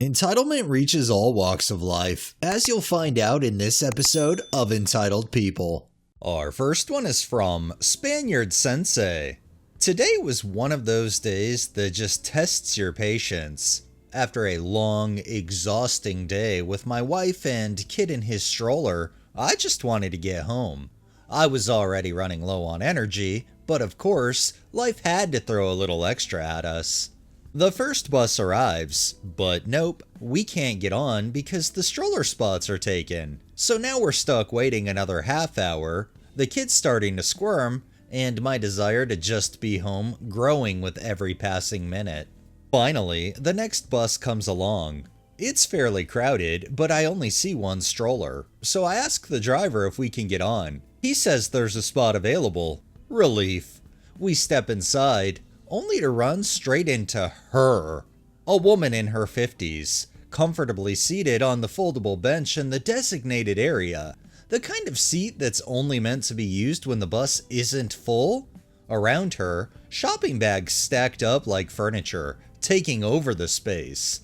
Entitlement reaches all walks of life, as you'll find out in this episode of Entitled People. Our first one is from Spaniard Sensei. Today was one of those days that just tests your patience. After a long, exhausting day with my wife and kid in his stroller, I just wanted to get home. I was already running low on energy, but of course, life had to throw a little extra at us. The first bus arrives, but nope, we can't get on because the stroller spots are taken. So now we're stuck waiting another half hour, the kid's starting to squirm, and my desire to just be home growing with every passing minute. Finally, the next bus comes along. It's fairly crowded, but I only see one stroller, so I ask the driver if we can get on. He says there's a spot available. Relief. We step inside, only to run straight into her. A woman in her 50s, comfortably seated on the foldable bench in the designated area, the kind of seat that's only meant to be used when the bus isn't full. Around her, shopping bags stacked up like furniture, taking over the space.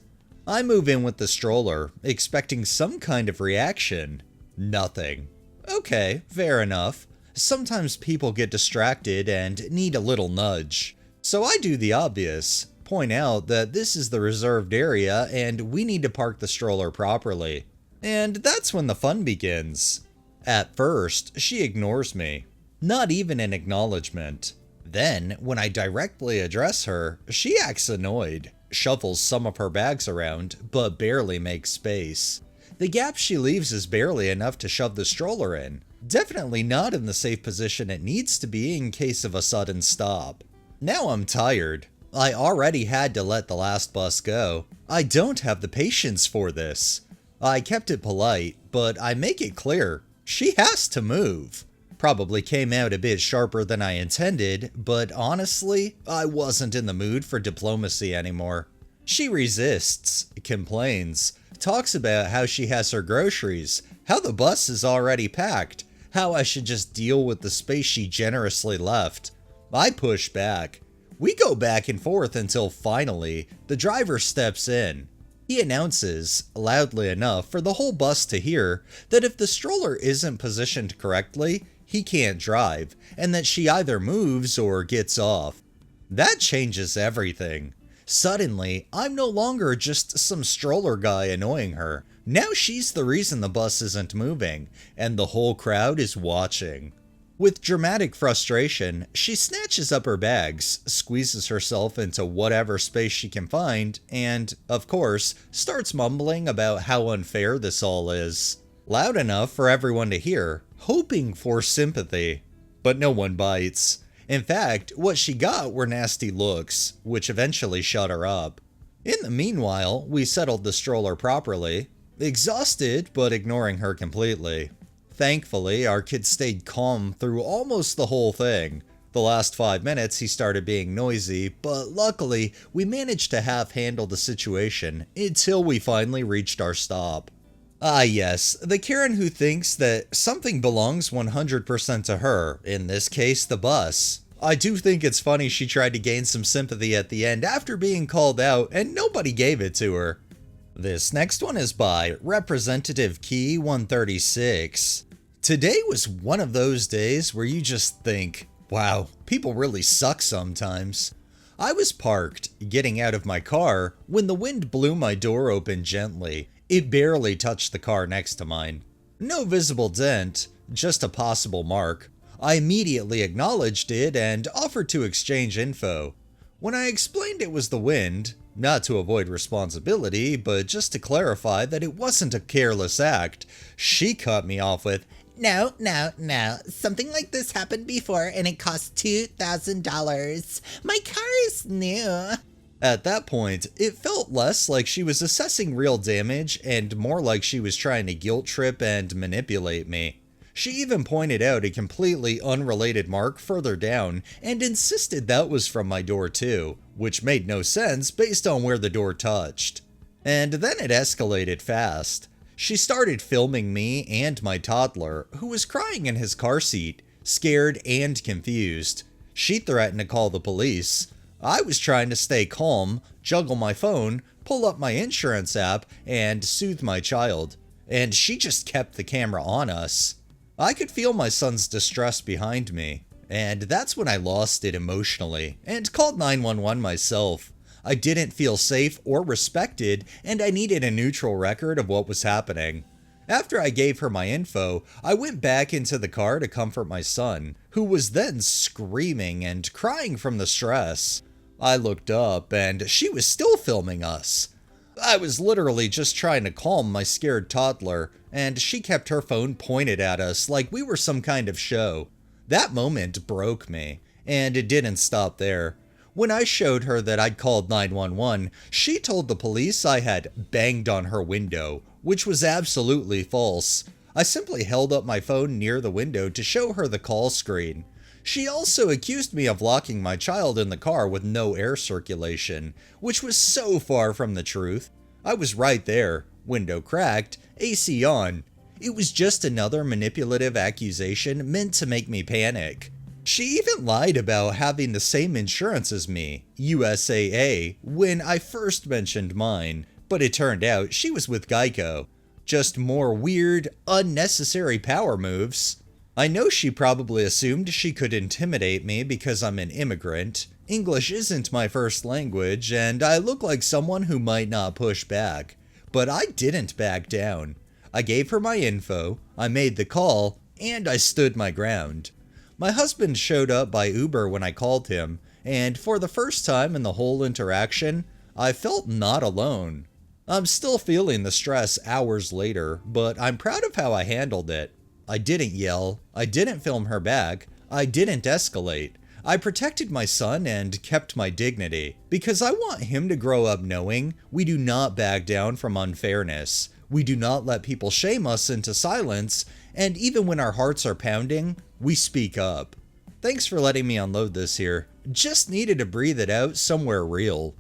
I move in with the stroller, expecting some kind of reaction. Nothing. Okay, fair enough. Sometimes people get distracted and need a little nudge. So I do the obvious, point out that this is the reserved area and we need to park the stroller properly. And that's when the fun begins. At first, she ignores me. Not even an acknowledgement. Then, when I directly address her, she acts annoyed, shuffles some of her bags around, but barely makes space. The gap she leaves is barely enough to shove the stroller in. Definitely not in the safe position it needs to be in case of a sudden stop. Now I'm tired. I already had to let the last bus go. I don't have the patience for this. I kept it polite, but I make it clear, she has to move. Probably came out a bit sharper than I intended, but honestly, I wasn't in the mood for diplomacy anymore. She resists, complains, talks about how she has her groceries, how the bus is already packed, how I should just deal with the space she generously left. I push back. We go back and forth until finally, the driver steps in. He announces, loudly enough for the whole bus to hear, that if the stroller isn't positioned correctly, he can't drive, and that she either moves or gets off. That changes everything. Suddenly, I'm no longer just some stroller guy annoying her. Now she's the reason the bus isn't moving, and the whole crowd is watching. With dramatic frustration, she snatches up her bags, squeezes herself into whatever space she can find, and, of course, starts mumbling about how unfair this all is. Loud enough for everyone to hear, hoping for sympathy. But no one bites. In fact, what she got were nasty looks, which eventually shut her up. In the meanwhile, we settled the stroller properly, exhausted but ignoring her completely. Thankfully, our kid stayed calm through almost the whole thing. The last 5 minutes he started being noisy, but luckily we managed to half-handle the situation until we finally reached our stop. Ah yes, the Karen who thinks that something belongs 100% to her, in this case the bus. I do think it's funny she tried to gain some sympathy at the end after being called out and nobody gave it to her. This next one is by Representative Key 136. Today was one of those days where you just think, wow, people really suck sometimes. I was parked, getting out of my car, when the wind blew my door open gently. It barely touched the car next to mine. No visible dent, just a possible mark. I immediately acknowledged it and offered to exchange info. When I explained it was the wind, not to avoid responsibility, but just to clarify that it wasn't a careless act, she cut me off with, No. Something like this happened before and it cost $2,000. My car is new. At that point, it felt less like she was assessing real damage and more like she was trying to guilt trip and manipulate me. She even pointed out a completely unrelated mark further down and insisted that was from my door too, which made no sense based on where the door touched. And then it escalated fast. She started filming me and my toddler, who was crying in his car seat, scared and confused. She threatened to call the police. I was trying to stay calm, juggle my phone, pull up my insurance app and soothe my child, and she just kept the camera on us. I could feel my son's distress behind me, and that's when I lost it emotionally and called 911 myself. I didn't feel safe or respected, and I needed a neutral record of what was happening. After I gave her my info, I went back into the car to comfort my son, who was then screaming and crying from the stress. I looked up, and she was still filming us. I was literally just trying to calm my scared toddler, and she kept her phone pointed at us like we were some kind of show. That moment broke me, and it didn't stop there. When I showed her that I'd called 911, she told the police I had banged on her window, which was absolutely false. I simply held up my phone near the window to show her the call screen. She also accused me of locking my child in the car with no air circulation, which was so far from the truth. I was right there, window cracked, AC on. It was just another manipulative accusation meant to make me panic. She even lied about having the same insurance as me, USAA, when I first mentioned mine, but it turned out she was with Geico. Just more weird, unnecessary power moves. I know she probably assumed she could intimidate me because I'm an immigrant. English isn't my first language, and I look like someone who might not push back. But I didn't back down. I gave her my info, I made the call, and I stood my ground. My husband showed up by Uber when I called him, and for the first time in the whole interaction, I felt not alone. I'm still feeling the stress hours later, but I'm proud of how I handled it. I didn't yell, I didn't film her back, I didn't escalate. I protected my son and kept my dignity, because I want him to grow up knowing we do not back down from unfairness. We do not let people shame us into silence, and even when our hearts are pounding, we speak up. Thanks for letting me unload this here. Just needed to breathe it out somewhere real.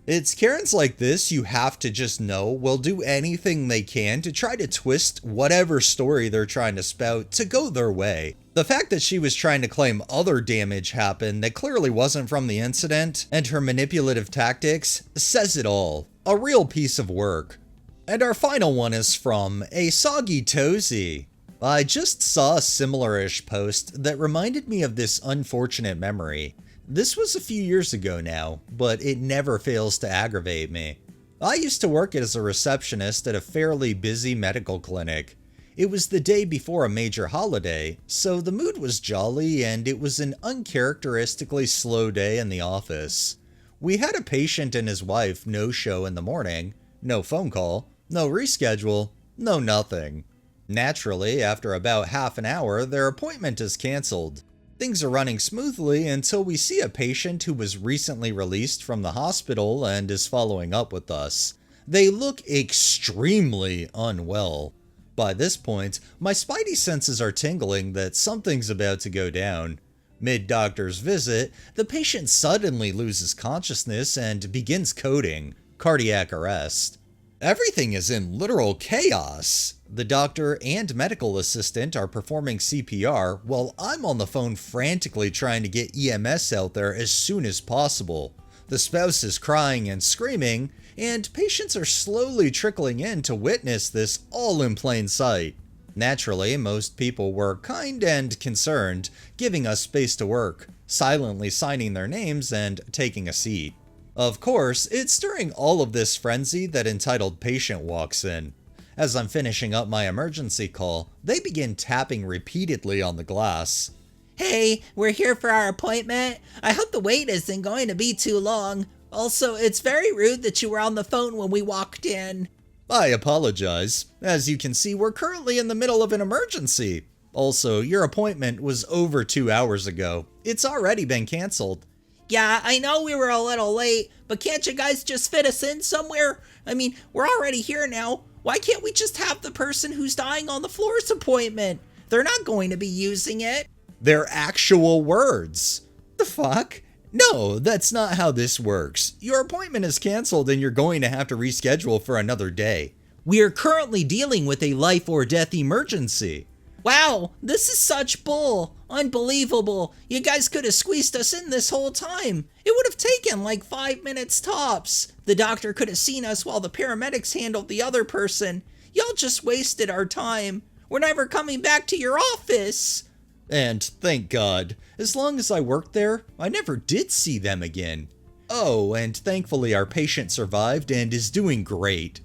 It's Karens like this you have to just know will do anything they can to try to twist whatever story they're trying to spout to go their way. The fact that she was trying to claim other damage happened that clearly wasn't from the incident, and her manipulative tactics, says it all. A real piece of work. And our final one is from a Soggy Tozy. I just saw a similar-ish post that reminded me of this unfortunate memory. This was a few years ago now, but it never fails to aggravate me. I used to work as a receptionist at a fairly busy medical clinic. It was the day before a major holiday, so the mood was jolly and it was an uncharacteristically slow day in the office. We had a patient and his wife no-show in the morning, no phone call, no reschedule, no nothing. Naturally, after about half an hour, their appointment is canceled. Things are running smoothly until we see a patient who was recently released from the hospital and is following up with us. They look extremely unwell. By this point, my spidey senses are tingling that something's about to go down. Mid-doctor's visit, the patient suddenly loses consciousness and begins coding, cardiac arrest. Everything is in literal chaos. The doctor and medical assistant are performing CPR while I'm on the phone frantically trying to get EMS out there as soon as possible. The spouse is crying and screaming, and patients are slowly trickling in to witness this all in plain sight. Naturally, most people were kind and concerned, giving us space to work, silently signing their names and taking a seat. Of course, it's during all of this frenzy that entitled patient walks in. As I'm finishing up my emergency call, they begin tapping repeatedly on the glass. Hey, we're here for our appointment. I hope the wait isn't going to be too long. Also, it's very rude that you were on the phone when we walked in. I apologize. As you can see, we're currently in the middle of an emergency. Also, your appointment was over 2 hours ago. It's already been canceled. Yeah, I know we were a little late, but can't you guys just fit us in somewhere? I mean, we're already here now. Why can't we just have the person who's dying on the floor's appointment? They're not going to be using it. They're actual words. The fuck? No, that's not how this works. Your appointment is canceled and you're going to have to reschedule for another day. We are currently dealing with a life or death emergency. Wow, this is such bull. Unbelievable. You guys could have squeezed us in this whole time. It would have taken like 5 minutes tops. The doctor could have seen us while the paramedics handled the other person. Y'all just wasted our time. We're never coming back to your office. And thank God, as long as I worked there, I never did see them again. Oh, and thankfully our patient survived and is doing great.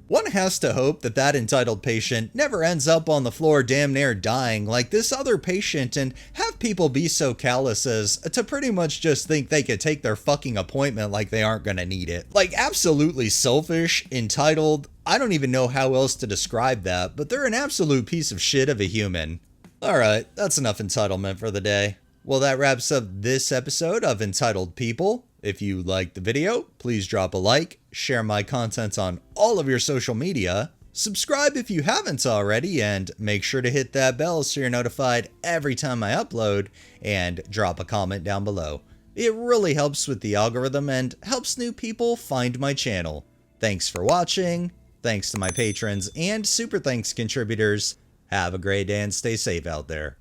One has to hope that that entitled patient never ends up on the floor damn near dying like this other patient and have people be so callous as to pretty much just think they could take their fucking appointment like they aren't gonna need it. Like absolutely selfish, entitled, I don't even know how else to describe that, but they're an absolute piece of shit of a human. Alright, that's enough entitlement for the day. Well, that wraps up this episode of Entitled People. If you liked the video, please drop a like, share my content on all of your social media, subscribe if you haven't already, and make sure to hit that bell so you're notified every time I upload, and drop a comment down below. It really helps with the algorithm and helps new people find my channel. Thanks for watching, thanks to my patrons and super thanks contributors. Have a great day and stay safe out there.